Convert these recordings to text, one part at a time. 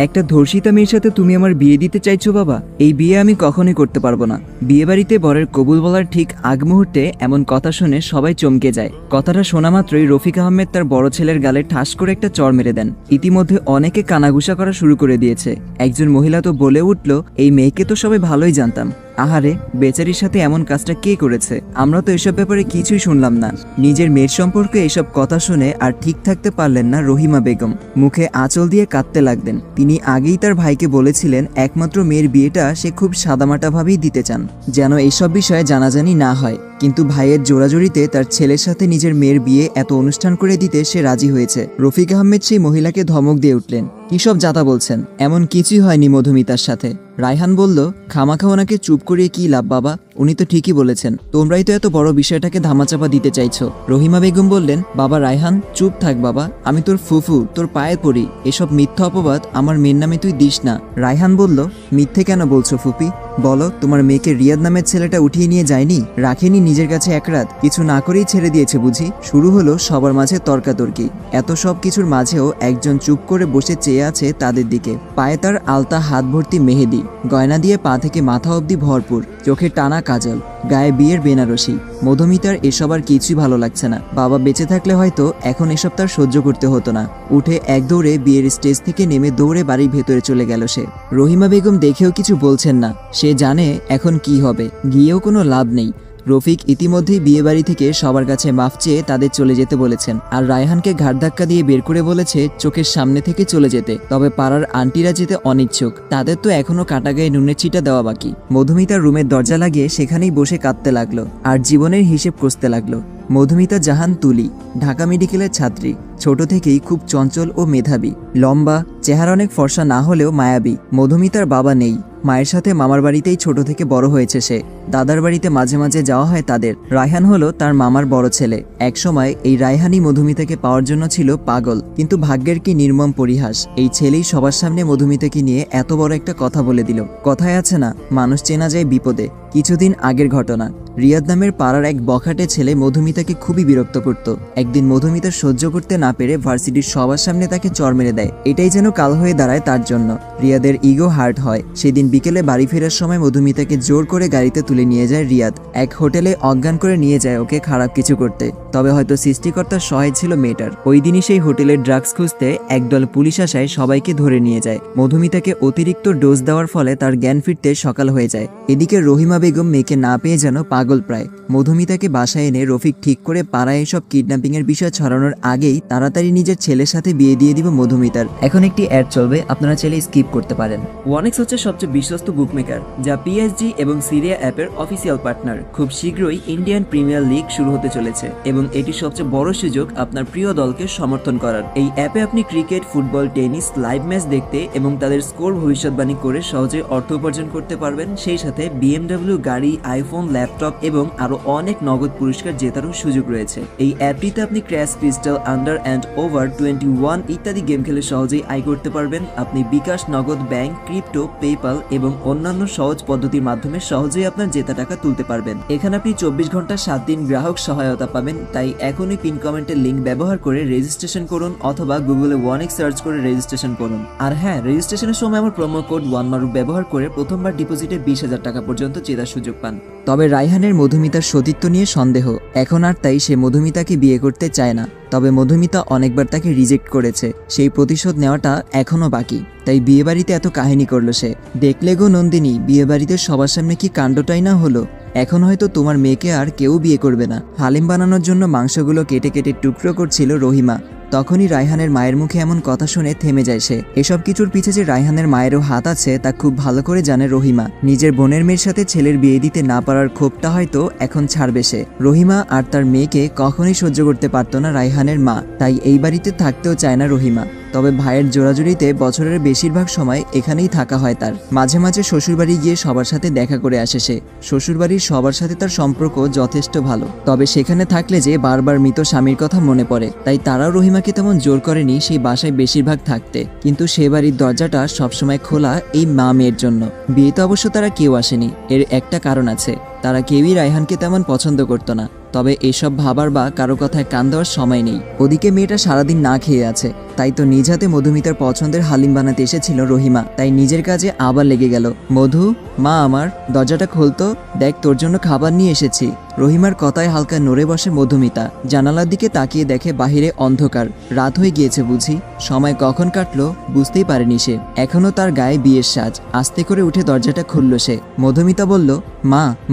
একটা ধর্ষিতা মেয়ের সাথে তুমি আমার বিয়ে দিতে চাইছো বাবা? এই বিয়ে আমি কখনোই করতে পারবো না। বিয়ে বাড়িতে বরের কবুল বলার ঠিক আগ মুহূর্তে এমন কথা শুনে সবাই চমকে যায়। কথাটা শোনা মাত্রই রফিক আহমেদ তার বড় ছেলের গালে ঠাস করে একটা চড় মেরে দেন। ইতিমধ্যে অনেকে কানাঘুষা করা শুরু করে দিয়েছে। একজন মহিলা তো বলে উঠল, এই মেয়েকে তো সবাই ভালোই জানতাম, আহারে বেচারির সাথে এমন কাজটা কে করেছে? আমরা তো এসব ব্যাপারে কিছুই শুনলাম না। নিজের মেয়ের সম্পর্কে এসব কথা শুনে আর ঠিক থাকতে পারলেন না রহিমা বেগম। মুখে আঁচল দিয়ে কাঁদতে লাগলেন। তিনি আগেই তার ভাইকে বলেছিলেন একমাত্র মেয়ের বিয়েটা সে খুব সাদামাটাভাবেই দিতে চান, যেন এইসব বিষয়ে জানাজানি না হয়। কিন্তু ভাইয়ের জোরাজোরিতে তার ছেলের সাথে নিজের মেয়ের বিয়ে এত অনুষ্ঠান করে দিতে সে রাজি হয়েছে। রফিক আহমেদ সেই মহিলাকে ধমক দিয়ে উঠলেন, কি সব যাতা বলছেন? এমন কিছুই হয়নি মধুমিতার সাথে। রায়হান বলল, খামাখা ওনাকে চুপ করিয়ে কি লাভ বাবা, উনি তো ঠিকই বলেছেন, তোমরাই তো এত বড় বিষয়টাকে ধামাচাপা দিতে চাইছো। রহিমা বেগম বললেন, বাবা রায়হান চুপ থাক বাবা, আমি তোর ফুফু, তোর পায়ে পড়ি, এসব মিথ্যা অপবাদ আমার মেয়ের নামে তুই দিস না। রায়হান বলল, মিথ্যে কেন বলছো ফুপি? বলো, তোমার মেয়েকে রিয়াদ নামের ছেলেটা উঠিয়ে নিয়ে যায়নি? রাখেনি নিজের কাছে এক রাত? কিছু না করেই ছেড়ে দিয়েছে বুঝি? শুরু হলো সবার মাঝে তর্কাতর্কি। এত সব কিছুর মাঝেও একজন চুপ করে বসে চেয়ে আছে তাদের দিকে। পায়ে তার আলতা হাত ভর্তি মেহেদি, গয়না দিয়ে পা থেকে মাথা অবধি ভরপুর, চোখে টানা কাজল, গায়ে বিয়ের বেনারসি। মধুমিতার এসব আর কিছুই ভালো লাগছে না। বাবা বেঁচে থাকলে হয়তো এখন এসব তার সহ্য করতে হতো না। উঠে এক দৌড়ে বিয়ের স্টেজ থেকে নেমে দৌড়ে বাড়ির ভেতরে চলে গেল সে। রহিমা বেগম দেখেও কিছু বলছেন না। সে জানে এখন কি হবে, গিয়েও কোনো লাভ নেই। রফিক ইতিমধ্যেই বিয়ে বাড়ি থেকে সবার কাছে মাফ চেয়ে তাদের চলে যেতে বলেছেন, আর রায়হানকে ঘাড় ধাক্কা দিয়ে বের করে বলেছে চোখের সামনে থেকে চলে যেতে। তবে পাড়ার আন্টিরা যেতে অনিচ্ছুক, তাদের তো এখনো কাটা গায়ে নুনের ছিটা দেওয়া বাকি। মধুমিতার রুমের দরজা লাগিয়ে সেখানেই বসে কাঁদতে লাগলো আর জীবনের হিসেব কষতে লাগলো। মধুমিতা জাহান তুলি, ঢাকা মেডিকেলের ছাত্রী। ছোট থেকেই খুব চঞ্চল ও মেধাবী, লম্বা, চেহারা অনেক ফর্সা না হলেও মায়াবী। মধুমিতার বাবা নেই, মায়ের সাথে মামার বাড়িতেই ছোট থেকে বড় হয়েছে সে। দাদার বাড়িতে মাঝে মাঝে যাওয়া হয় তাদের। রায়হান হলো তার মামার বড় ছেলে। একসময় এই রায়হানই মধুমিতাকে পাওয়ার জন্য ছিল পাগল, কিন্তু ভাগ্যের কি নির্মম পরিহাস, এই ছেলেই সবার সামনে মধুমিতাকে নিয়ে এত বড় একটা কথা বলে দিল। কথায় আছে না, মানুষ চেনা যায় বিপদে। কিছুদিন আগের ঘটনা, রিয়াদ নামের পাড়ার এক বখাটে ছেলে মধুমিতাকে খুবই বিরক্ত করত। একদিন মধুমিতা সহ্য করতে না পেরে ভার্সিটির সবার সামনে তাকে চড় মেরে দেয়। এটাই যেন কাল হয়ে দাঁড়ায় তার জন্য। রিয়াদের ইগো হার্ট হয়। সেদিন বিকেলে বাড়ি ফেরার সময় মধুমিতাকে জোর করে গাড়িতে তুলে নিয়ে যায় রিয়াদ। এক হোটেলে অজ্ঞান করে নিয়ে যায় ওকে খারাপ কিছু করতে। তবে হয়তো সৃষ্টিকর্তার সহায় ছিল মেয়েটার। ওই দিনই সেই হোটেলের ড্রাগস খুঁজতে একদল পুলিশ আসায় সবাইকে ধরে নিয়ে যায়। মধুমিতাকে অতিরিক্ত ডোজ দেওয়ার ফলে তার জ্ঞান ফিরতে সকাল হয়ে যায়। এদিকে রহিমা বেগম মেয়েকে না পেয়ে যেন পাগল প্রায়। মধুমিতাকে বাসায় এনে রফিক ঠিক করে পাড়ায় এসব কিডন্যাপিং এর বিষয় ছড়ানোর আগেই তাড়াতাড়ি নিজের ছেলের সাথে বিয়ে দিয়ে দিব মধুমিতার। এখন একটি অ্যাড চলবে, আপনারা চাইলে স্কিপ করতে পারেন। ওয়ানেক্স হচ্ছে সবচেয়ে বিশ্বস্ত বুকমেকার, যা পিএসজি এবং সিরিয়া অ্যাপের অফিসিয়াল পার্টনার। খুব শীঘ্রই ইন্ডিয়ান প্রিমিয়ার লিগ শুরু হতে চলেছে এবং এটি সবচেয়ে বড় সুযোগ আপনার প্রিয় দলকে সমর্থন করার। এই অ্যাপে আপনি cricket, football, tennis live match দেখতে এবং তাদের স্কোর ভবিষ্যৎবাণী করে সহজে অর্থ উপার্জন করতে পারবেন। সেই সাথে বিএমডব্লিউ গাড়ি, আইফোন, ল্যাপটপ এবং আরো অনেক নগদ পুরস্কার জেতারও সুযোগ রয়েছে। এই অ্যাপটিতে আপনি crash, crystal, under and over 21 ইত্যাদি গেম খেলে সহজেই আয় করতে পারবেন। আপনি বিকাশ, নগদ, ব্যাংক, ক্রিপ্টো, পেপাল এবং অন্যান্য সহজ পদ্ধতির মাধ্যমে সহজেই আপনার জেতা টাকা তুলতে পারবেন। এখানে আপনি 24 ঘন্টা 7 দিন গ্রাহক সহায়তা পাবেন। তাই এখনই পিন কমেন্টের লিঙ্ক ব্যবহার করে রেজিস্ট্রেশন করুন অথবা গুগলে ওয়ানেক্স সার্চ করে রেজিস্ট্রেশন করুন। আর হ্যাঁ, রেজিস্ট্রেশনের সময় আমার প্রোমো কোড ওয়ানমারুফ ব্যবহার করে প্রথমবার ডিপোজিটে 20,000 টাকা পর্যন্ত জেতার সুযোগ পান। তবে রায়হানের মধুমিতার সতীত্ব নিয়ে সন্দেহ এখন আর, তাই সে মধুমিতাকে বিয়ে করতে চায় না। তবে মধুমিতা অনেকবার তাকে রিজেক্ট করেছে, সেই প্রতিশোধ নেওয়াটা এখনো বাকি। তাই বিয়েবাড়িতে এত কাহিনী করলো সে। দেখলে গো নন্দিনী, বিয়েবাড়িতে সবার সামনে কি কাণ্ডটাই না হলো। এখন হয়তো তোমার মেয়েকে আর কেউ বিয়ে করবে না। হালিম বানানোর জন্য মাংসগুলো কেটে কেটে টুকরো করছিল রহিমা। তখনই রায়হানের মায়ের মুখে এমন কথা শুনে থেমে যায় সে। এসব কিছুর পিছে যে রায়হানের মায়েরও হাত আছে তা খুব ভালো করে জানে রহিমা। নিজের বোনের মেয়ের সাথে ছেলের বিয়ে দিতে না পারার ক্ষোভটা হয়তো এখন ছাড়বে সে। রহিমা আর তার মেয়েকে কখনোই সহ্য করতে পারত না রায়হানের মা, তাই এই বাড়িতে থাকতেও চায় না রহিমা। তবে ভাইয়ের জোরাজুরিতে বছরের বেশিরভাগ সময় এখানেই থাকা হয় তার। মাঝে মাঝে শ্বশুরবাড়ি গিয়ে সবার সাথে দেখা করে আসে সে। শ্বশুরবাড়ির সবার সাথে তার সম্পর্ক যথেষ্ট ভালো। তবে সেখানে থাকলে যে বারবার মৃত স্বামীর কথা মনে পড়ে, তাই তারাও রহিমাকে তেমন জোর করেনি সেই বাসায় বেশিরভাগ থাকতে। কিন্তু সে বাড়ির দরজাটা সবসময় খোলা এই মা মেয়ের জন্য। বিয়েতে অবশ্য তারা কেউ আসেনি, এর একটা কারণ আছে, তারা কেউই রায়হানকে তেমন পছন্দ করতো না। তবে এসব ভাবার বা কারো কথায় কান দেওয়ার সময় নেই। ওদিকে মেয়েটা সারাদিন না খেয়ে আছে, তাই তো নিজ হাতে মধুমিতার পছন্দের হালিম বানাতে এসেছিল রহিমা, তাই নিজের কাজে আবার লেগে গেল। মধু, মা আমার, দরজাটা খোলতো, দেখ তোর জন্য খাবার নিয়ে এসেছি। রহিমার কথায় হালকা নড়ে বসে মধুমিতা। জানালার দিকে তাকিয়ে দেখে বাহিরে অন্ধকার, রাত হয়ে গিয়েছে বুঝি। সময় কখন কাটলো বুঝতেই পারেনি সে। এখনো তার গায়ে বিয়ের সাজ। আস্তে করে উঠে দরজাটা খুলল সে। মধুমিতা বলল,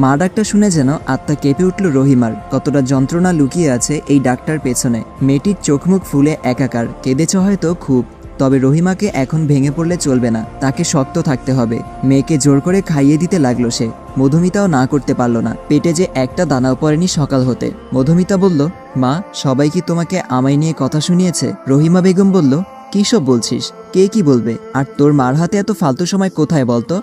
মা ডাকটা শুনে যেন আত্মা কেঁপে উঠল রহিমার। কতটা যন্ত্রণা লুকিয়ে আছে এই ডাকটার পেছনে। মেয়েটির চোখ মুখ ফুলে একাকার, কেঁদেছ হয়তো খুব। তবে রহিমাকে এখন ভেঙে পড়লে চলবে না, তাকে শক্ত থাকতে হবে। মেয়েকে জোর করে খাইয়ে দিতে লাগলো সে। মধুমিতাও না করতে পারল না, পেটে যে একটা দানাও পড়েনি সকাল হতে। মধুমিতা বলল, মা, সবাই কি তোমাকে আমায় নিয়ে কথা শুনিয়েছে? রহিমা বেগম বলল, কী সব বলছিস? কে কি বলবে? আর তোর মার হাতে এত ফালতু সময় কোথায় বলতো?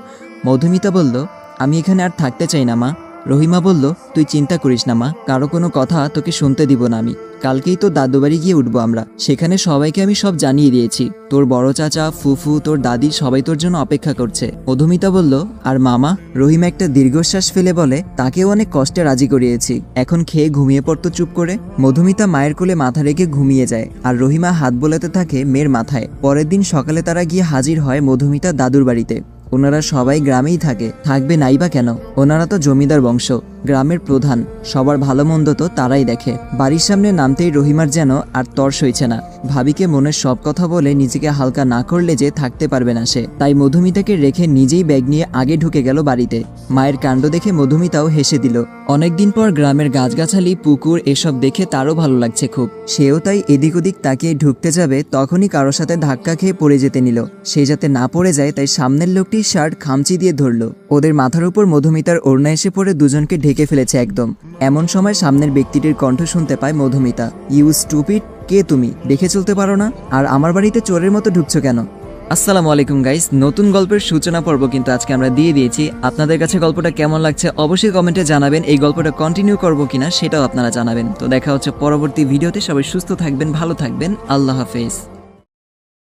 মধুমিতা বলল, আমি এখানে আর থাকতে চাই না মা। রহিমা বলল, তুই চিন্তা করিস না মা, কারো কোনো কথা তোকে শুনতে দিব না আমি। কালকেই তো দাদু বাড়ি গিয়ে উঠবো আমরা, সেখানে সবাইকে আমি সব জানিয়ে দিয়েছি। তোর বড় চাচা, ফুফু, তোর দাদি সবাই তোর জন্য অপেক্ষা করছে। মধুমিতা বলল, আর মামা? রহিমা একটা দীর্ঘশ্বাস ফেলে বলে, তাকেও অনেক কষ্টে রাজি করিয়েছি, এখন খেয়ে ঘুমিয়ে পড়তো চুপ করে। মধুমিতা মায়ের কোলে মাথা রেখে ঘুমিয়ে যায়, আর রহিমা হাত বোলাতে থাকে মেয়ের মাথায়। পরের দিন সকালে তারা গিয়ে হাজির হয় মধুমিতা দাদুর বাড়িতে। ওনারা সবাই গ্রামেই থাকবে নাই বা কেন? ওনারা তো জমিদার বংশ, গ্রামের প্রধান, সবার ভালো মন্দ তো তারাই দেখে। বাড়ির সামনে নামতেই রহিমার যেন আর তর সইছে না। ভাবিকে মনের সব কথা বলে নিজেকে হালকা না করলে যে থাকতে পারবে না সে। তাই মধুমিতাকে রেখে নিজেই ব্যাগ নিয়ে আগে ঢুকে গেল বাড়িতে। মায়ের কাণ্ড দেখে মধুমিতাও হেসে দিল। অনেকদিন পর গ্রামের গাছগাছালি, পুকুর এসব দেখে তারও ভালো লাগছে খুব। সেও তাই এদিক ওদিক তাকিয়ে ঢুকতে যাবে, তখনই কারোর সাথে ধাক্কা খেয়ে পড়ে যেতে নিল। সে যাতে না পড়ে যায় তাই সামনের লোকটির শার্ট খামচি দিয়ে ধরল। ওদের মাথার উপর মধুমিতার ওড়না এসে পড়ে দুজনকে ঢেকে ফেলেছে একদম। এমন সময় সামনের ব্যক্তিটির কণ্ঠ শুনতে পায় মধুমিতা। ইউ স্টুপিড, কে তুমি? দেখে চলতে পারো না? আর আমার বাড়িতে চোরের মতো ঢুকছো কেন? আসসালামু আলাইকুম গাইস, নতুন গল্পের সূচনা পর্ব কিন্তু আজকে আমরা দিয়ে দিয়েছি। আপনাদের কাছে গল্পটা কেমন লাগছে অবশ্যই কমেন্টে জানাবেন। এই গল্পটা কন্টিনিউ করবো কিনা সেটাও আপনারা জানাবেন। তো দেখা হচ্ছে পরবর্তী ভিডিওতে। সবাই সুস্থ থাকবেন, ভালো থাকবেন, আল্লাহ হাফেজ।